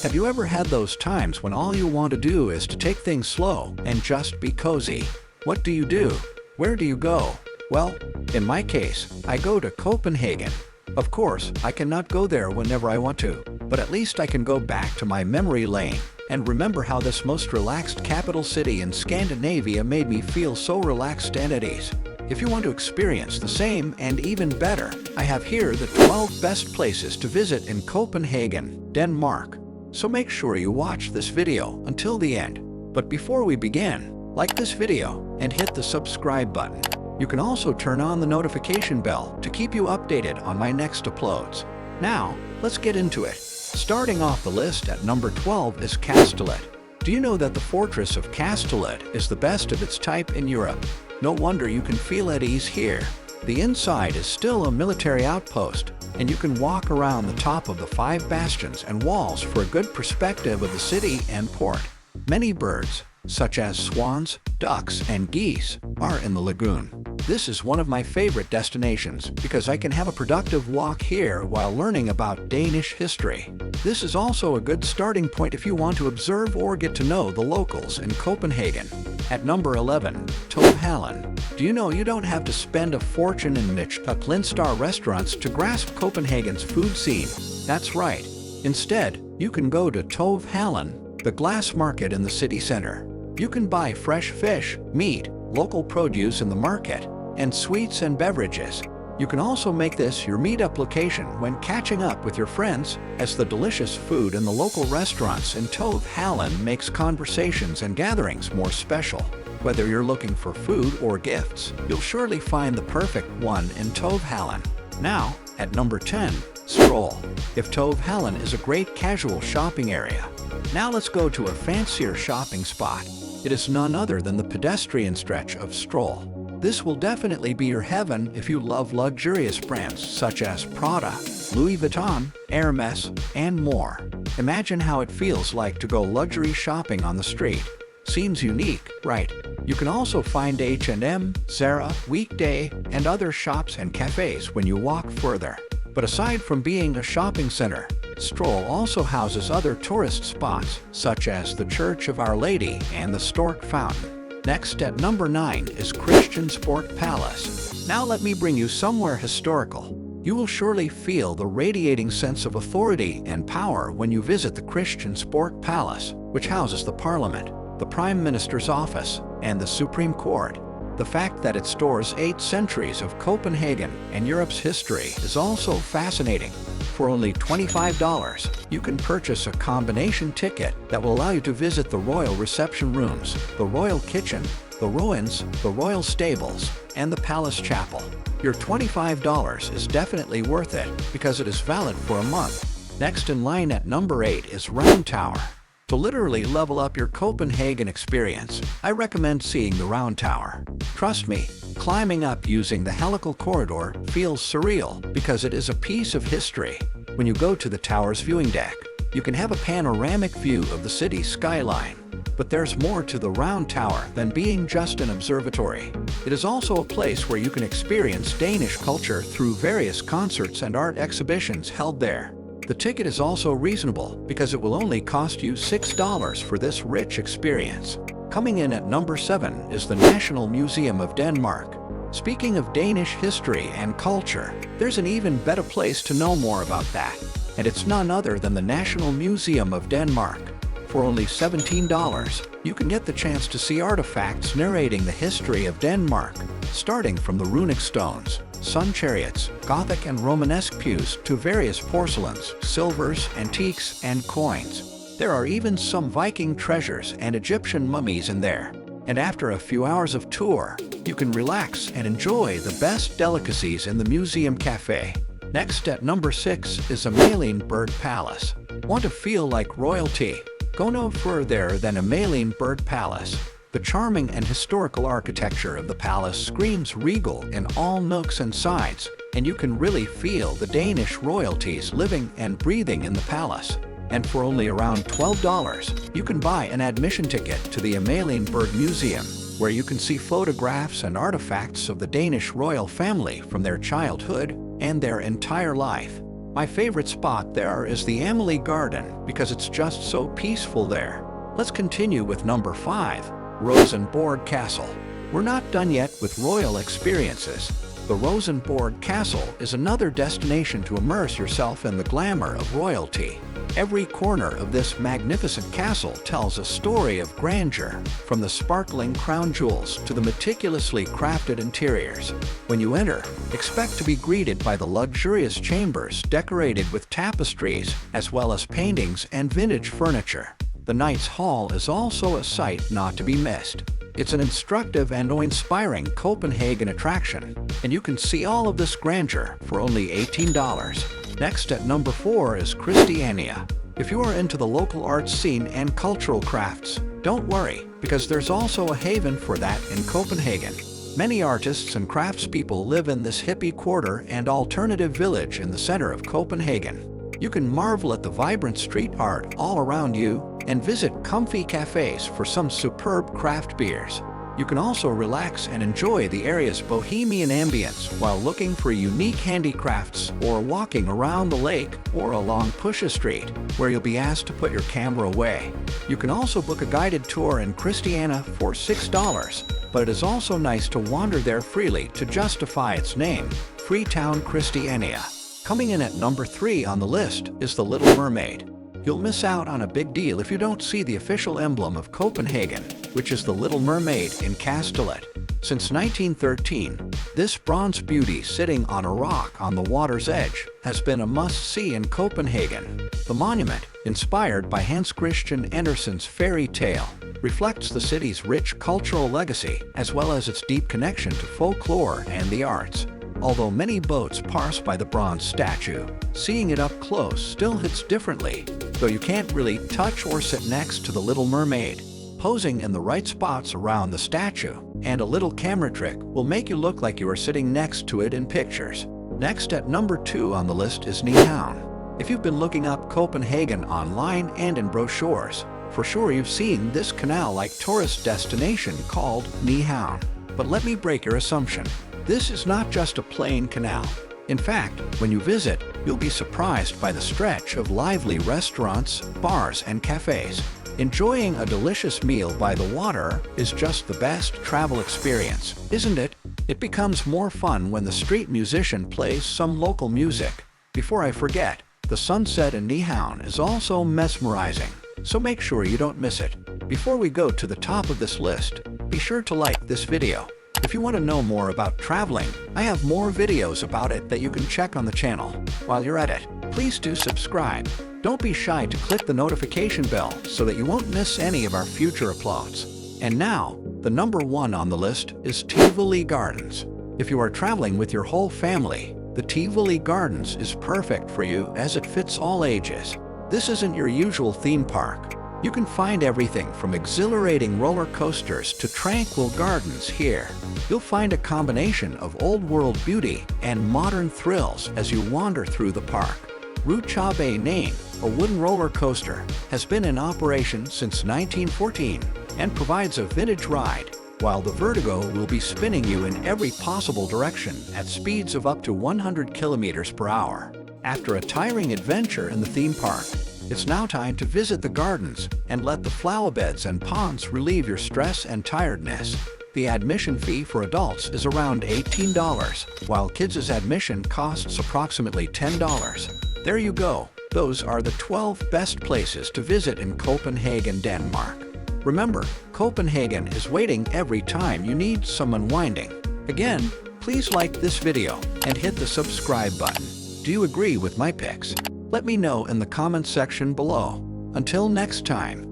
Have you ever had those times when all you want to do is to take things slow and just be cozy? What do you do? Where do you go? Well, in my case, I go to Copenhagen. Of course, I cannot go there whenever I want to, but at least I can go back to my memory lane and remember how this most relaxed capital city in Scandinavia made me feel so relaxed and at ease. If you want to experience the same and even better, I have here the 12 best places to visit in Copenhagen, Denmark. So make sure you watch this video until the end. But before we begin, like this video and hit the subscribe button. You can also turn on the notification bell to keep you updated on my next uploads. Now, let's get into it. Starting off the list at number 12 is Castlet. Do you know that the fortress of Castlet is the best of its type in Europe? No wonder you can feel at ease here. The inside is still a military outpost, and you can walk around the top of the 5 bastions and walls for a good perspective of the city and port. Many birds, such as swans, ducks, and geese, are in the lagoon. This is one of my favorite destinations because I can have a productive walk here while learning about Danish history. This is also a good starting point if you want to observe or get to know the locals in Copenhagen. At number 11, Tove Hen. Do you know you don't have to spend a fortune in Michelin-star restaurants to grasp Copenhagen's food scene? That's right. Instead, you can go to Tove Hen, the glass market in the city center. You can buy fresh fish, meat, local produce in the market, and sweets and beverages. You can also make this your meetup location when catching up with your friends, as the delicious food in the local restaurants in Tove Hen makes conversations and gatherings more special. Whether you're looking for food or gifts, you'll surely find the perfect one in Tove Hen. Now, at number 10, Stroll. If Tove Hen is a great casual shopping area, now let's go to a fancier shopping spot. It is none other than the pedestrian stretch of Stroll. This will definitely be your heaven if you love luxurious brands such as Prada, Louis Vuitton, Hermes, and more. Imagine how it feels like to go luxury shopping on the street. Seems unique, right? You can also find H&M, Zara, Weekday, and other shops and cafes when you walk further. But aside from being a shopping center, Stroll also houses other tourist spots, such as the Church of Our Lady and the Stork Fountain. Next at number 9 is Christiansborg Palace. Now let me bring you somewhere historical. You will surely feel the radiating sense of authority and power when you visit the Christiansborg Palace, which houses the Parliament, the Prime Minister's office, and the Supreme Court. The fact that it stores 8 centuries of Copenhagen and Europe's history is also fascinating. For only $25, you can purchase a combination ticket that will allow you to visit the royal reception rooms, the royal kitchen, the ruins, the royal stables, and the palace chapel. Your $25 is definitely worth it because it is valid for a month. Next in line at number 8 is Round Tower. To literally level up your Copenhagen experience, I recommend seeing the Round Tower. Trust me, climbing up using the helical corridor feels surreal because it is a piece of history. When you go to the tower's viewing deck, you can have a panoramic view of the city's skyline. But there's more to the Round Tower than being just an observatory. It is also a place where you can experience Danish culture through various concerts and art exhibitions held there. The ticket is also reasonable because it will only cost you $6 for this rich experience. Coming in at number 7 is the National Museum of Denmark. Speaking of Danish history and culture, there's an even better place to know more about that, and it's none other than the National Museum of Denmark. For only $17, you can get the chance to see artifacts narrating the history of Denmark, starting from the runic stones, sun chariots, Gothic and Romanesque pews to various porcelains, silvers, antiques, and coins. There are even some Viking treasures and Egyptian mummies in there. And after a few hours of tour, you can relax and enjoy the best delicacies in the museum cafe. Next at number 6 is Aalborg Palace. Want to feel like royalty? Go no further than Aalborg Palace. The charming and historical architecture of the palace screams regal in all nooks and sides, and you can really feel the Danish royalties living and breathing in the palace. And for only around $12, you can buy an admission ticket to the Aalborg Museum, where you can see photographs and artifacts of the Danish royal family from their childhood and their entire life. My favorite spot there is the Tivoli Garden because it's just so peaceful there. Let's continue with number 5, Rosenborg Castle. We're not done yet with royal experiences. The Rosenborg Castle is another destination to immerse yourself in the glamour of royalty. Every corner of this magnificent castle tells a story of grandeur, from the sparkling crown jewels to the meticulously crafted interiors. When you enter, expect to be greeted by the luxurious chambers decorated with tapestries, as well as paintings and vintage furniture. The Knights Hall is also a sight not to be missed. It's an instructive and inspiring Copenhagen attraction, and you can see all of this grandeur for only $18. Next at number 4 is Christiania. If you are into the local arts scene and cultural crafts, don't worry, because there's also a haven for that in Copenhagen. Many artists and craftspeople live in this hippie quarter and alternative village in the center of Copenhagen. You can marvel at the vibrant street art all around you and visit comfy cafes for some superb craft beers. You can also relax and enjoy the area's bohemian ambience while looking for unique handicrafts or walking around the lake or along Pusher Street, where you'll be asked to put your camera away. You can also book a guided tour in Christiania for $6, but it is also nice to wander there freely to justify its name, Freetown Christiania. Coming in at number 3 on the list is the Little Mermaid. You'll miss out on a big deal if you don't see the official emblem of Copenhagen, which is the Little Mermaid in Castlet. Since 1913, this bronze beauty sitting on a rock on the water's edge has been a must-see in Copenhagen. The monument, inspired by Hans Christian Andersen's fairy tale, reflects the city's rich cultural legacy as well as its deep connection to folklore and the arts. Although many boats pass by the bronze statue, seeing it up close still hits differently, though you can't really touch or sit next to the Little Mermaid. Posing in the right spots around the statue and a little camera trick will make you look like you are sitting next to it in pictures. Next at number 2 on the list is Nyhavn. If you've been looking up Copenhagen online and in brochures, for sure you've seen this canal-like tourist destination called Nyhavn. But let me break your assumption. This is not just a plain canal. In fact, when you visit, you'll be surprised by the stretch of lively restaurants, bars, and cafes. Enjoying a delicious meal by the water is just the best travel experience, isn't it? It becomes more fun when the street musician plays some local music. Before I forget, the sunset in Nyhavn is also mesmerizing, so make sure you don't miss it. Before we go to the top of this list, be sure to like this video. If you want to know more about traveling, I have more videos about it that you can check on the channel. While you're at it, please do subscribe. Don't be shy to click the notification bell so that you won't miss any of our future uploads. And now, the number 1 on the list is Tivoli Gardens. If you are traveling with your whole family, the Tivoli Gardens is perfect for you as it fits all ages. This isn't your usual theme park. You can find everything from exhilarating roller coasters to tranquil gardens here. You'll find a combination of old-world beauty and modern thrills as you wander through the park. Tove Hen, a wooden roller coaster, has been in operation since 1914 and provides a vintage ride, while the Vertigo will be spinning you in every possible direction at speeds of up to 100 kilometers per hour. After a tiring adventure in the theme park, it's now time to visit the gardens and let the flower beds and ponds relieve your stress and tiredness. The admission fee for adults is around $18, while kids' admission costs approximately $10. There you go. Those are the 12 best places to visit in Copenhagen, Denmark. Remember, Copenhagen is waiting every time you need some unwinding. Again, please like this video and hit the subscribe button. Do you agree with my picks? Let me know in the comments section below. Until next time.